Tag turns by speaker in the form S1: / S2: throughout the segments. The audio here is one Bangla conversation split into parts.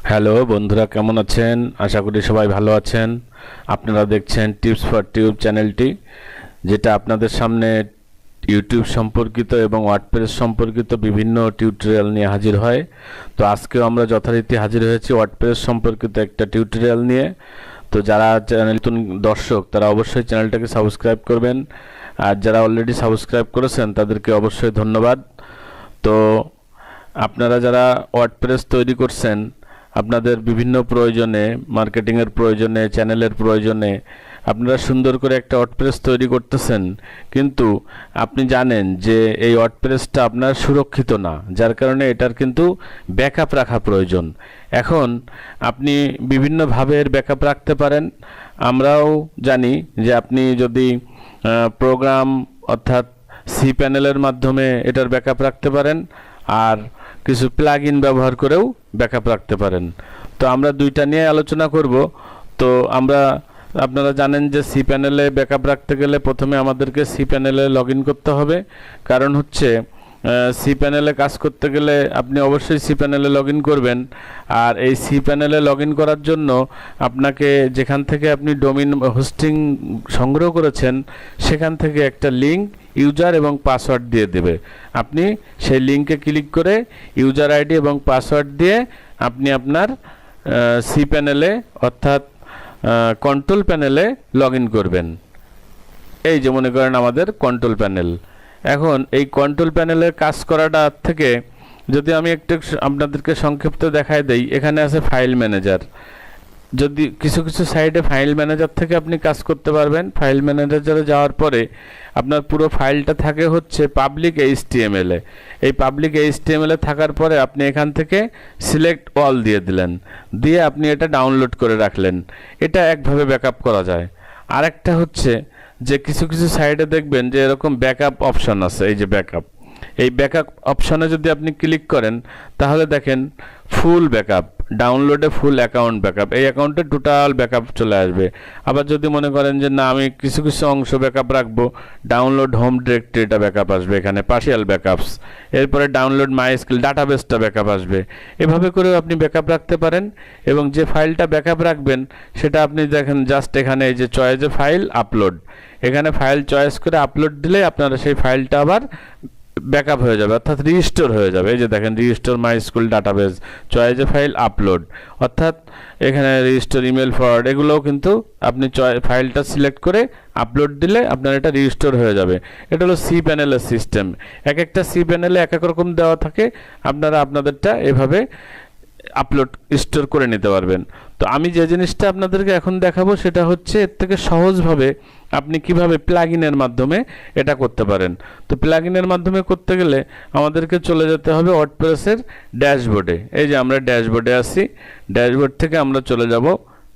S1: হ্যালো বন্ধুরা, কেমন আছেন? আশা করি সবাই ভালো আছেন। আপনারা দেখছেন টিপস ফর টিউব চ্যানেলটি, যেটা আপনাদের সামনে ইউটিউব সম্পর্কিত এবং ওয়ার্ডপ্রেস সম্পর্কিত বিভিন্ন টিউটোরিয়াল নিয়ে হাজির হয়। তো আজকেও আমরা যথারীতি হাজির হয়েছি ওয়ার্ডপ্রেস সম্পর্কিত একটা টিউটোরিয়াল নিয়ে। তো যারা চ্যানেল নতুন দর্শক তারা অবশ্যই চ্যানেলটাকে সাবস্ক্রাইব করবেন, আর যারা অলরেডি সাবস্ক্রাইব করেছেন তাদেরকে অবশ্যই ধন্যবাদ। তো আপনারা যারা ওয়ার্ডপ্রেস তৈরি করছেন, আপনাদের বিভিন্ন প্রয়োজনে, মার্কেটিংয়ের প্রয়োজনে, চ্যানেলের প্রয়োজনে আপনারা সুন্দর করে একটা ওয়ার্ডপ্রেস তৈরি করতেছেন, কিন্তু আপনি জানেন যে এই ওয়ার্ডপ্রেসটা আপনার সুরক্ষিত না, যার কারণে এটার কিন্তু ব্যাকআপ রাখা প্রয়োজন। এখন আপনি বিভিন্নভাবে এর ব্যাকআপ রাখতে পারেন। আমরাও জানি যে আপনি যদি প্রোগ্রাম অর্থাৎ সি প্যানেলের মাধ্যমে এটার ব্যাকআপ রাখতে পারেন, আর কিছু প্লাগইন ব্যবহার করেও ব্যাকআপ রাখতে পারেন। তো আমরা দুইটা নিয়ে আলোচনা করব। তো আপনারা জানেন যে সি প্যানেলে ব্যাকআপ রাখতে গেলে প্রথমে আমাদেরকে সি প্যানেলে লগ ইন করতে হবে। কারণ হচ্ছে সি প্যানেলে কাজ করতে গেলে আপনি অবশ্যই সি প্যানেলে লগ ইন করবেন। আর এই সি প্যানেলে লগ ইন করার জন্য আপনাকে যেখান থেকে আপনি ডোমিন হোস্টিং সংগ্রহ করেছেন সেখান থেকে একটা লিঙ্ক, ইউজার এবং পাসওয়ার্ড দিয়ে দেবে। আপনি সেই লিঙ্কে ক্লিক করে ইউজার আইডি এবং পাসওয়ার্ড দিয়ে আপনি আপনার সি প্যানেলে অর্থাৎ কন্ট্রোল প্যানেলে লগ ইন করবেন। এই যে মনে করেন আমাদের কন্ট্রোল প্যানেল। এখন এই কন্ট্রোল প্যানেলের কাজ করাটা থেকে যদি আমি একটু আপনাদেরকে সংক্ষিপ্ত দেখায় দেই, এখানে আছে ফাইল ম্যানেজার। যদি কিছু কিছু সাইডে ফাইল ম্যানেজার থেকে আপনি কাজ করতে পারবেন। ফাইল ম্যানেজারে যাওয়ার পরে আপনার পুরো ফাইলটা থাকে হচ্ছে পাবলিক এইচটিএমএলে। এই পাবলিক এইচটিএমএলে থাকার পরে আপনি এখান থেকে সিলেক্ট অল দিয়ে দিলেন, দিয়ে আপনি এটা ডাউনলোড করে রাখলেন। এটা একভাবে ব্যাকআপ করা যায়। আরেকটা হচ্ছে যে কিছু কিছু সাইডে দেখবেন যে এরকম ব্যাকআপ অপশন আছে। এই যে ব্যাকআপ, এই ব্যাকআপ অপশনে যদি আপনি ক্লিক করেন তাহলে দেখেন ফুল ব্যাকআপ, ডাউনলোডে ফুল অ্যাকাউন্ট ব্যাকআপ, এই অ্যাকাউন্টে টোটাল ব্যাকআপ চলে আসবে। আবার যদি মনে করেন যে না আমি কিছু কিছু অংশ ব্যাকআপ রাখবো, ডাউনলোড হোম ডিরেক্টরিটা ব্যাকআপ আসবে, এখানে পার্শিয়াল ব্যাকআপস, এরপরে ডাউনলোড মাইস্কিল ডাটাবেসটা ব্যাকআপ আসবে। এভাবে করেও আপনি ব্যাকআপ রাখতে পারেন। এবং যে ফাইলটা ব্যাকআপ রাখবেন সেটা আপনি দেখেন জাস্ট এখানে এই যে চয়েসে ফাইল আপলোড, এখানে ফাইল চয়েস করে আপলোড দিলে আপনারা সেই ফাইলটা আবার ব্যাকআপ হয়ে যাবে, অর্থাৎ রিস্টোর হয়ে যাবে। এই যে দেখেন রিস্টোর মাই স্কুল ডাটাবেস, চয়েসে ফাইল আপলোড, অর্থাৎ এখানে রিস্টোর ইমেল ফরওয়ার্ড, এগুলোও কিন্তু আপনি ফাইলটা সিলেক্ট করে আপলোড দিলে আপনার এটা রিস্টোর হয়ে যাবে। এটা হলো সি প্যানেলের সিস্টেম। এক একটা সি প্যানেলে এক এক রকম দেওয়া থাকে, আপনারা আপনাদেরটা এভাবে আপলোড স্টোর করে নিতে পারবেন। তো আমি যে জিনিসটা আপনাদেরকে এখন দেখাবো সেটা হচ্ছে এর থেকে সহজভাবে আপনি কিভাবে প্লাগইনের মাধ্যমে এটা করতে পারেন। তো প্লাগইনের মাধ্যমে করতে গেলে আমাদেরকে চলে যেতে হবে ওয়ার্ডপ্রেসের ড্যাশবোর্ডে। এই যে আমরা ড্যাশবোর্ডে আছি, ড্যাশবোর্ড থেকে আমরা চলে যাব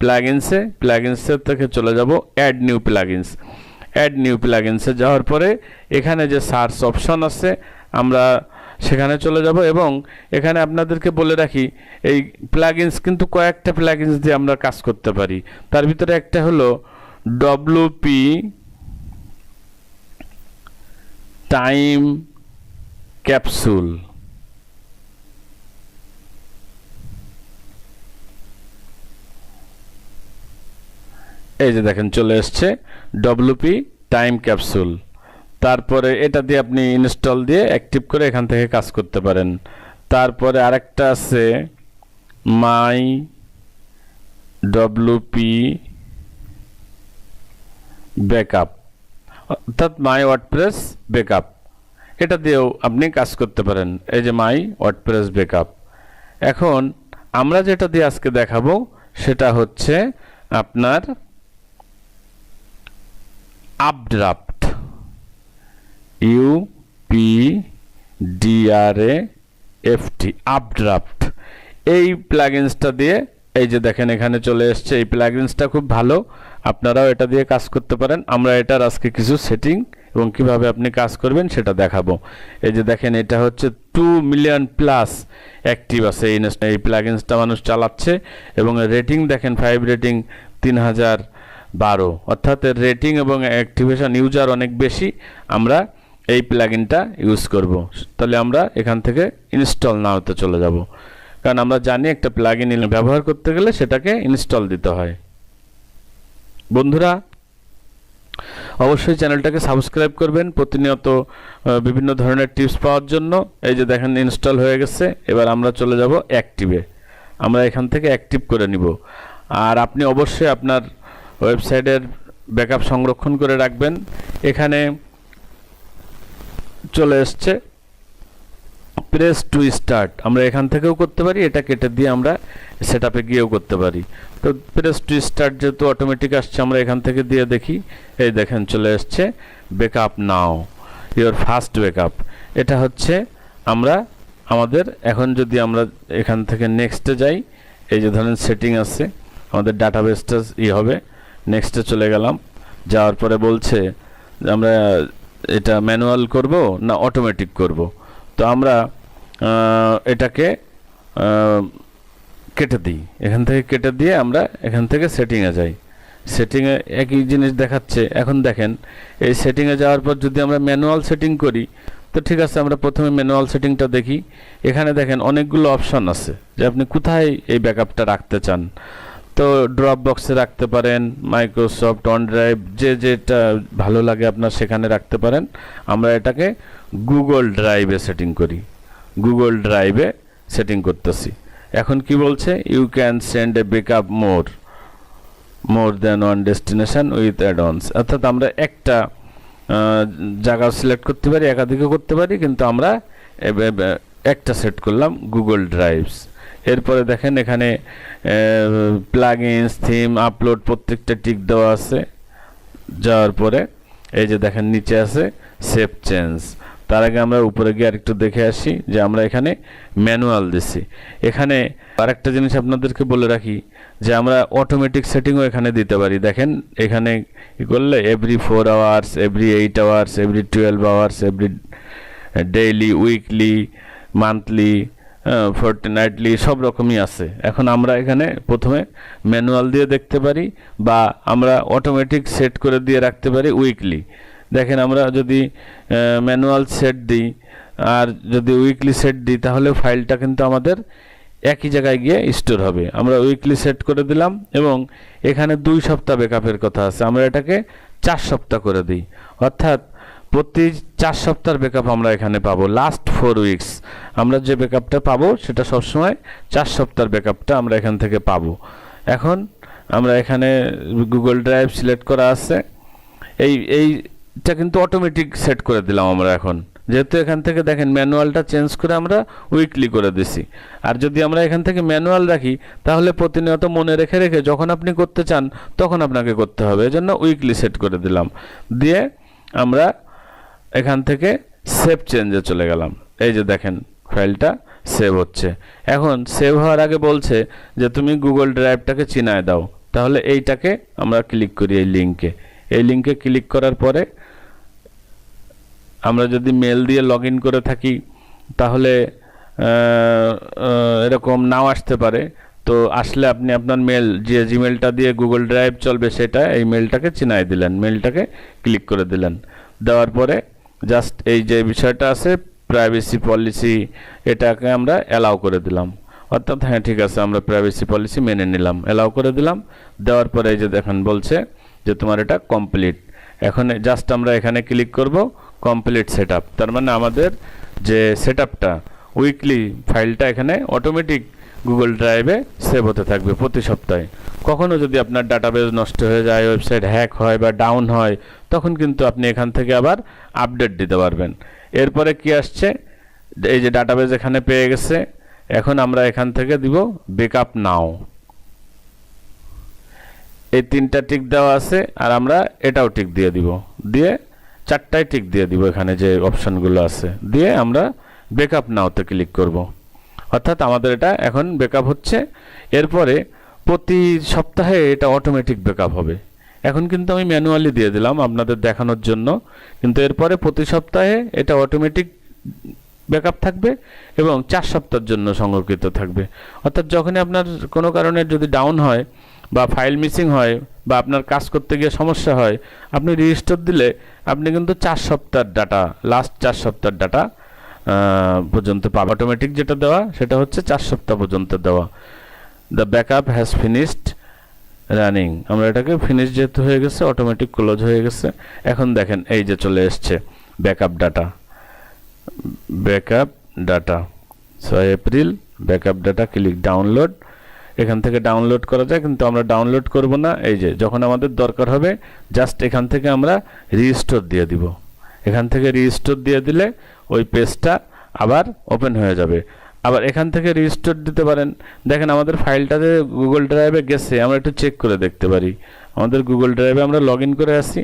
S1: প্লাগইনসে, প্লাগইনসের থেকে চলে যাব add new plugins. Add new প্লাগইনসে যাওয়ার পরে এখানে যে সার্চ অপশন আছে আমরা সেখানে চলে যাব। এবং এখানে আপনাদেরকে বলে রাখি এই প্লাগইনস কিন্তু কয়েকটা প্লাগইনস দিয়ে আমরা কাজ করতে পারি। তার ভিতরে একটা হলো ডব্লিউপি টাইম ক্যাপসুল। এই যে দেখেন চলে এসছে ডব্লিউপি টাইম ক্যাপসুল। তারপরে এটা দিয়ে আপনি ইনস্টল দিয়ে অ্যাক্টিভ করে এখান থেকে কাজ করতে পারেন। তারপরে আরেকটা আছে মাই ডব্লিউপি ব্যাকআপ, অর্থাৎ মাই ওয়ার্ডপ্রেস ব্যাকআপ, এটা দিয়েও আপনি কাজ করতে পারেন। এই যে মাই ওয়ার্ডপ্রেস ব্যাকআপ। এখন আমরা যেটা দিয়ে আজকে দেখাবো সেটা হচ্ছে আপনার আপড্রাফট, UPDRAFT, আপড্রাফট। এই প্লাগইনসটা দিয়ে এই যে দেখেন এখানে চলে এসছে। এই প্লাগইনসটা খুব ভালো, আপনারাও এটা দিয়ে কাজ করতে পারেন। আমরা এটার আজকে কিছু সেটিং এবং কিভাবে আপনি কাজ করবেন সেটা দেখাবো। এই যে দেখেন এটা হচ্ছে 2 মিলিয়ন প্লাস অ্যাক্টিভ আছে এই প্লাগইনসটা মানুষ চালাচ্ছে। এবং রেটিং দেখেন 5 রেটিং 3012, অর্থাৎ এর রেটিং এবং অ্যাক্টিভেশন ইউজার অনেক বেশি। আমরা এই প্লাগইনটা ইউজ করব। তাহলে আমরা এখান থেকে ইনস্টল নাওতে চলে যাব। কারণ আমরা জানি একটা প্লাগইন ব্যবহার করতে গেলে সেটাকে ইনস্টল দিতে হয়। বন্ধুরা, অবশ্যই চ্যানেলটাকে সাবস্ক্রাইব করবেন প্রতিনিয়ত বিভিন্ন ধরনের টিপস পাওয়ার জন্য। এই যে দেখেন ইনস্টল হয়ে গেছে। এবার আমরা চলে যাব অ্যাক্টিভে। আমরা এখান থেকে অ্যাক্টিভ করে নিব। আর আপনি অবশ্যই আপনার ওয়েবসাইটের ব্যাকআপ সংরক্ষণ করে রাখবেন। এখানে চলে এসছে প্রেস টু স্টার্ট। আমরা এখান থেকেও করতে পারি, এটা কেটে দিয়ে আমরা সেটআপে গিয়েও করতে পারি। তো প্রেস টু স্টার্ট যেহেতু অটোমেটিক আসছে, আমরা এখান থেকে দিয়ে দেখি। এই দেখেন চলে এসছে backup now, your first backup. এটা হচ্ছে আমরা আমাদের এখন যদি আমরা এখান থেকে নেক্সটে যাই, এই যে ধরেন সেটিং আছে, আমাদের ডাটাবেসটা হবে। নেক্সটে চলে গেলাম, যাওয়ার পরে বলছে আমরা এটা ম্যানুয়াল করব না অটোমেটিক করব। তো আমরা এটাকে কেটে দিই। এখান থেকে কেটে দিয়ে আমরা এখান থেকে সেটিংয়ে যাই। সেটিংয়ে একই জিনিস দেখাচ্ছে। এখন দেখেন এই সেটিংয়ে যাওয়ার পর যদি আমরা ম্যানুয়াল সেটিং করি, তো ঠিক আছে, আমরা প্রথমে ম্যানুয়াল সেটিংটা দেখি। এখানে দেখেন অনেকগুলো অপশন আছে যে আপনি কোথায় এই ব্যাকআপটা রাখতে চান। তো ড্রপ বক্সে রাখতে পারেন, মাইক্রোসফট OneDrive, যেটা ভালো লাগে আপনার সেখানে রাখতে পারেন। আমরা এটাকে গুগল ড্রাইভে সেটিং করি। গুগল ড্রাইভে সেটিং করতেছি। এখন কি বলছে, you can send a backup more than one destination with add-ons. অর্থাৎ আমরা একটা জায়গা সিলেক্ট করতে পারি, একাধিকও করতে পারি, কিন্তু আমরা একটা সেট করলাম গুগল ড্রাইভস। এরপরে দেখেন এখানে প্লাগইনস, থিম, আপলোড প্রত্যেকটা টিক দেওয়া আছে। যাওয়ার পরে এই যে দেখেন নিচে আছে সেভ চেঞ্জ। তার আগে আমরা উপরে গিয়ে আরেকটু দেখে আসি যে আমরা এখানে ম্যানুয়াল দিছি। এখানে আরেকটা জিনিস আপনাদেরকে বলে রাখি যে আমরা অটোমেটিক সেটিংও এখানে দিতে পারি। দেখেন এখানে কি করলে every 4 hours, every 8 hours, every 12 hours, every daily, weekly, monthly, fortnightly সব রকমই আছে। এখন আমরা এখানে প্রথমে ম্যানুয়াল দিয়ে দেখতে পারি, বা আমরা অটোমেটিক সেট করে দিয়ে রাখতে পারি উইকলি। দেখেন আমরা যদি ম্যানুয়াল সেট দিই আর যদি উইকলি সেট দিই, তাহলে ফাইলটা কিন্তু আমাদের একই জায়গায় গিয়ে স্টোর হবে। আমরা উইকলি সেট করে দিলাম এবং এখানে 2 সপ্তাহ ব্যাকআপের কথা আছে, আমরা এটাকে 4 সপ্তাহ করে দিই। অর্থাৎ প্রতি 4 সপ্তাহের ব্যাকআপ আমরা এখানে পাবো। লাস্ট 4 উইকস আমরা যে ব্যাকআপটা পাবো সেটা সবসময় 4 সপ্তাহের ব্যাকআপটা আমরা এখান থেকে পাবো। এখন আমরা এখানে গুগল ড্রাইভ সিলেক্ট করা আছে। এইটা কিন্তু অটোমেটিক সেট করে দিলাম আমরা। এখন যেহেতু এখান থেকে দেখেন ম্যানুয়ালটা চেঞ্জ করে আমরা উইকলি করে দিছি। আর যদি আমরা এখান থেকে ম্যানুয়াল রাখি, তাহলে প্রতিনিয়ত মনে রেখে রেখে যখন আপনি করতে চান তখন আপনাকে করতে হবে। এজন্য উইকলি সেট করে দিলাম। দিয়ে আমরা এখান থেকে সেভ চেঞ্জে চলে গেলাম। এই যে দেখেন ফাইলটা সেভ হচ্ছে। এখন সেভ হওয়ার আগে বলছে যে তুমি গুগল ড্রাইভটাকে চিনায় দাও। তাহলে এইটাকে আমরা ক্লিক করি এই লিঙ্কে। এই লিঙ্কে ক্লিক করার পরে আমরা যদি মেল দিয়ে লগ ইন করে থাকি, তাহলে এরকম নাও আসতে পারে। তো আসলে আপনি আপনার মেল, যে জিমেলটা দিয়ে গুগল ড্রাইভ চলবে, সেটা এই মেলটাকে চিনায় দিলেন, মেলটাকে ক্লিক করে দিলেন। দেওয়ার পরে জাস্ট এই যে বিষয়টা আছে প্রাইভেসি পলিসি, এটাকে আমরা অ্যালাউ করে দিলাম। অর্থাৎ হ্যাঁ ঠিক আছে, আমরা প্রাইভেসি পলিসি মেনে নিলাম, অ্যালাউ করে দিলাম। দেওয়ার পরে এই যে দেখেন বলছে যে তোমার এটা কমপ্লিট। এখন জাস্ট আমরা এখানে ক্লিক করব কমপ্লিট সেটআপ। তার মানে আমাদের যে সেটআপটা উইকলি ফাইলটা এখানে অটোমেটিক গুগল ড্রাইভে সেভ হতে থাকবে প্রতি সপ্তাহে। কখনো যদি আপনার ডাটাবেস নষ্ট হয়ে যায়, ওয়েবসাইট হ্যাক হয় বা ডাউন হয়, তখন কিন্তু আপনি এখান থেকে আবার আপডেট দিতে পারবেন। এরপরে কি আসছে, এই যে ডাটাবেস এখানে পেয়ে গেছে। এখন আমরা এখান থেকে দিব ব্যাকআপ নাও। এই 3টা টিক দেওয়া আছে, আর আমরা এটাও টিক দিয়ে দিব। দিয়ে 4টায় টিক দিয়ে দিব এখানে যে অপশনগুলো আছে। দিয়ে আমরা ব্যাকআপ নাওতে ক্লিক করব। অর্থাৎ আমাদের এটা এখন ব্যাকআপ হচ্ছে। এরপরে প্রতি সপ্তাহে এটা অটোমেটিক ব্যাকআপ হবে। এখন কিন্তু আমি ম্যানুয়ালি দিয়ে দিলাম আপনাদের দেখানোর জন্য, কিন্তু এরপরে প্রতি সপ্তাহে এটা অটোমেটিক ব্যাকআপ থাকবে এবং 4 সপ্তাহের জন্য সংরক্ষিত থাকবে। অর্থাৎ যখনই আপনার কোনো কারণে যদি ডাউন হয় বা ফাইল মিসিং হয় বা আপনার কাজ করতে গিয়ে সমস্যা হয়, আপনি রিস্টোর দিলে আপনি কিন্তু 4 সপ্তাহের ডাটা, লাস্ট 4 সপ্তাহের ডাটা পর্যন্ত পাবে। অটোমেটিক যেটা দেওয়া সেটা হচ্ছে 4 সপ্তাহ পর্যন্ত দেওয়া। The backup has finished running, আমরা এটাকে ফিনিশ যেহেতু হয়ে গেছে অটোমেটিক ক্লোজ হয়ে গেছে। এখন দেখেন এই যে চলে এসছে backup data, 6 April backup data, click download. এখান থেকে ডাউনলোড করা যায়, কিন্তু আমরা ডাউনলোড করব না। এই যে যখন আমাদের দরকার হবে জাস্ট এখান থেকে আমরা রিস্টোর দিয়ে দিব। এখান থেকে রিস্টোর দিয়ে দিলে ওই পেজটা আবার ওপেন হয়ে যাবে। আবার এখান থেকে রিস্টোর দিতে পারেন। দেখেন আমাদের ফাইলটাতে গুগল ড্রাইভে গেছে, আমরা একটু চেক করে দেখতে পারি। আমাদের গুগল ড্রাইভে আমরা লগ ইন করে আসি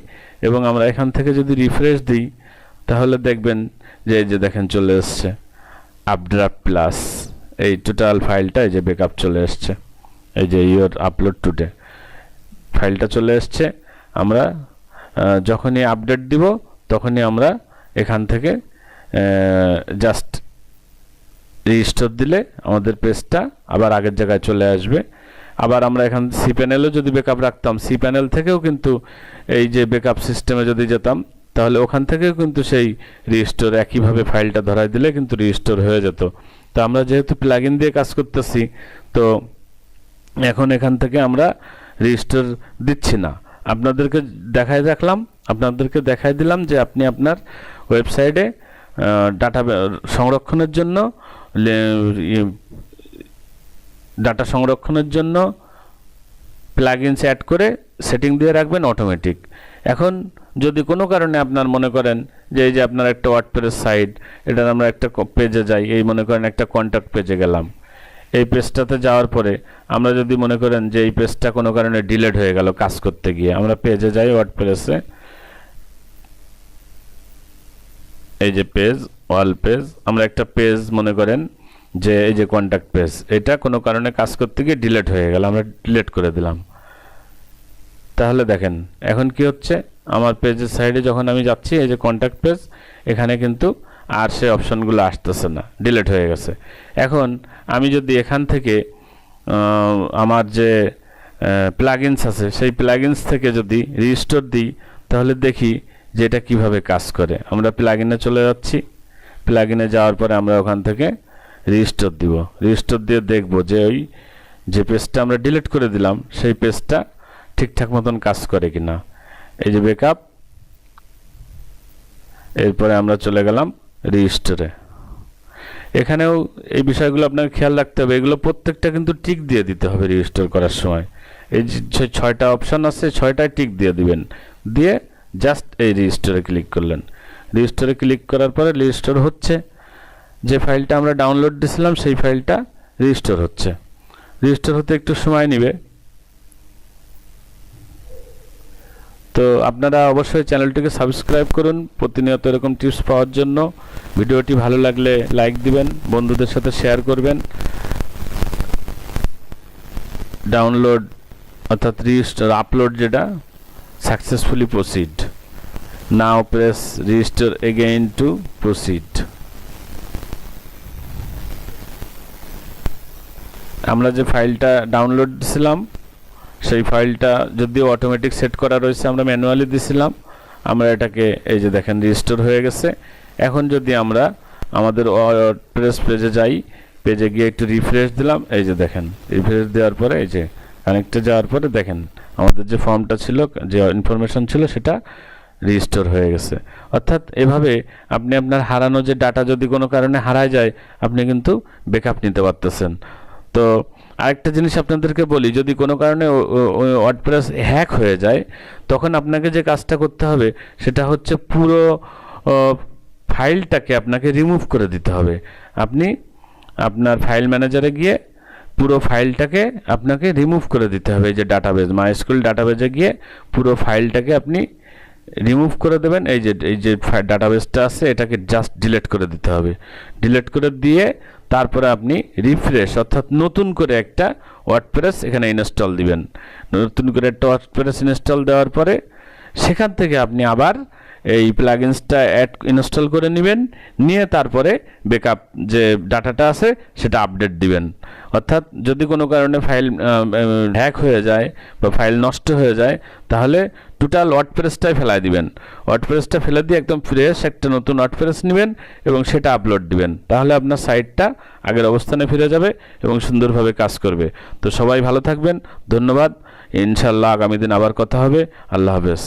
S1: এবং আমরা এখান থেকে যদি রিফ্রেশ দিই তাহলে দেখবেন যে এই যে দেখেন চলে এসছে আপড্রাফট প্লাস, এই টোটাল ফাইলটা এই যে ব্যাকআপ চলে এসছে। এই যে ইওর আপলোড টুডে ফাইলটা চলে এসছে। আমরা যখনই আপডেট দিব তখনই আমরা এখান থেকে জাস্ট রিস্টোর দিলে আমাদের পেজটা আবার আগের জায়গায় চলে আসবে। আবার আমরা এখান সি প্যানেলও যদি ব্যাকআপ রাখতাম, সি প্যানেল থেকেও কিন্তু এই যে ব্যাকআপ সিস্টেমে যদি যেতাম তাহলে ওখান থেকেও কিন্তু সেই রিস্টোর একইভাবে ফাইলটা ধরাই দিলে কিন্তু রিস্টোর হয়ে যেত। তো আমরা যেহেতু প্লাগইন দিয়ে কাজ করতেছি, তো এখন এখান থেকে আমরা রিস্টোর দিচ্ছি না। আপনাদেরকে দেখাই দিলাম যে আপনি আপনার ওয়েবসাইটে ডাটা সংরক্ষণের জন্য প্লাগইনস অ্যাড করে সেটিং দিয়ে রাখবেন অটোমেটিক। এখন যদি কোনো কারণে আপনার মনে করেন যে এই যে আপনার একটা ওয়ার্ডপ্রেস সাইট, এটার আমরা একটা পেজে যাই, এই মনে করেন একটা কন্ট্যাক্ট পেজে গেলাম। এই পেজটাতে যাওয়ার পরে আমরা যদি মনে করেন যে এই পেজটা কোনো কারণে ডিলিট হয়ে গেল কাজ করতে গিয়ে, আমরা পেজে যাই ওয়ার্ডপ্রেসে, এই যে পেজ, অল পেজ, আমরা একটা পেজ মনে করেন যে এই যে কন্ট্যাক্ট পেজ, এটা কোনো কারণে কাজ করতে গিয়ে ডিলিট হয়ে গেল, আমরা ডিলিট করে দিলাম। তাহলে দেখেন এখন কি হচ্ছে, আমার পেজের সাইডে যখন আমি যাচ্ছি এই যে কন্ট্যাক্ট পেজ, এখানে কিন্তু আর সেই অপশনগুলো আসতেছে না, ডিলিট হয়ে গেছে। এখন আমি যদি এখান থেকে আমার যে প্লাগইনস আছে সেই প্লাগইনস থেকে যদি রিস্টোর দিই তাহলে দেখি যে এটা কীভাবে কাজ করে। আমরা প্লাগইনে চলে যাচ্ছি, প্লাগইনে যাওয়ার পরে আমরা ওখান থেকে রিস্টোর দিব। রিস্টোর দিয়ে দেখব যে ওই যে পেজটা আমরা ডিলিট করে দিলাম সেই পেজটা ঠিকঠাক মতন কাজ করে কিনা। এই যে ব্যাকআপ, এরপরে আমরা চলে গেলাম রিস্টোরে। এখানেও এই বিষয়গুলো আপনাকে খেয়াল রাখতে হবে, এগুলো প্রত্যেকটা কিন্তু টিক দিয়ে দিতে হবে রিস্টোর করার সময়। এই যে 6টা অপশন আছে 6টায় টিক দিয়ে দিবেন, দিয়ে জাস্ট এই রিস্টোরে ক্লিক করলেন। রিস্টোরে ক্লিক করার পরে রিস্টোর হচ্ছে, যে ফাইলটা আমরা ডাউনলোড দিয়েছিলাম সেই ফাইলটা রিস্টোর হচ্ছে। রিস্টোর হতে একটু সময় নেবে। তো আপনারা অবশ্যই চ্যানেলটিকে সাবস্ক্রাইব করুন প্রতিনিয়ত এরকম টিপস পাওয়ার জন্য। ভিডিওটি ভালো লাগলে লাইক দিবেন, বন্ধুদের সাথে শেয়ার করবেন। ডাউনলোড অর্থাৎ রিস্টোর আপলোড যেটা সাকসেসফুলি প্রসিড, নাও press restore again two proceed. আমরা যে ফাইলটা ডাউনলোড দিছিলাম সেই ফাইলটা যদিও অটোমেটিক সেট করা রয়েছে, আমরা ম্যানুয়ালি দিছিলাম, আমরা এটাকে এই যে দেখেন রিস্টোর হয়ে গেছে। এখন যদি আমরা আমাদের ওয়ার্ডপ্রেস পেজে যাই, পেজে গিয়ে একটু রিফ্রেশ দিলাম, এই যে দেখেন রিফ্রেশ দেওয়ার পরে এই যে কানেক্টে যাওয়ার পরে দেখেন আমাদের যে ফর্মটা ছিল, যে ইনফরমেশন ছিল সেটা রিস্টোর হয়ে গেছে। অর্থাৎ এভাবে আপনি আপনার হারানো যে ডাটা যদি কোনো কারণে হারায় যায় আপনি কিন্তু ব্যাকআপ নিতে পারতেছেন। তো আরেকটা জিনিস আপনাদেরকে বলি, যদি কোনো কারণে ওয়ার্ডপ্রেস হ্যাক হয়ে যায় তখন আপনাকে যে কাজটা করতে হবে সেটা হচ্ছে পুরো ফাইলটাকে আপনাকে রিমুভ করে দিতে হবে। আপনি আপনার ফাইল ম্যানেজারে গিয়ে পুরো ফাইলটাকে আপনাকে রিমুভ করে দিতে হবে। এই যে ডাটাবেজ, মাইস্কুল ডাটাবেজে গিয়ে পুরো ফাইলটাকে আপনি রিমুভ করে দেবেন। এই যে ডাটাবেসটা আছে এটাকে জাস্ট ডিলিট করে দিতে হবে। ডিলিট করে দিয়ে তারপরে আপনি রিফ্রেশ অর্থাৎ নতুন করে একটা ওয়ার্ডপ্রেস এখানে ইনস্টল দিবেন। নতুন করে একটা ওয়ার্ডপ্রেস ইনস্টল দেওয়ার পরে সেখান থেকে আপনি আবার এই প্লাগইনসটা ইনস্টল করে নেবেন, নিয়ে তারপরে ব্যাকআপ যে ডাটাটা আছে সেটা আপডেট দিবেন। অর্থাৎ যদি কোনো কারণে ফাইল হ্যাক হয়ে যায় বা ফাইল নষ্ট হয়ে যায়, তাহলে টোটাল ওয়ার্ডপ্রেসটাই ফেলাই দিবেন। ওয়ার্ডপ্রেসটা ফেলে দিয়ে একদম ফ্রেশ একটা নতুন ওয়ার্ডপ্রেস নেবেন এবং সেটা আপলোড দিবেন। তাহলে আপনার সাইটটা আগের অবস্থানে ফিরে যাবে এবং সুন্দরভাবে কাজ করবে। তো সবাই ভালো থাকবেন, ধন্যবাদ। ইনশাআল্লাহ আগামী দিন আবার কথা হবে। আল্লাহ হাফেজ।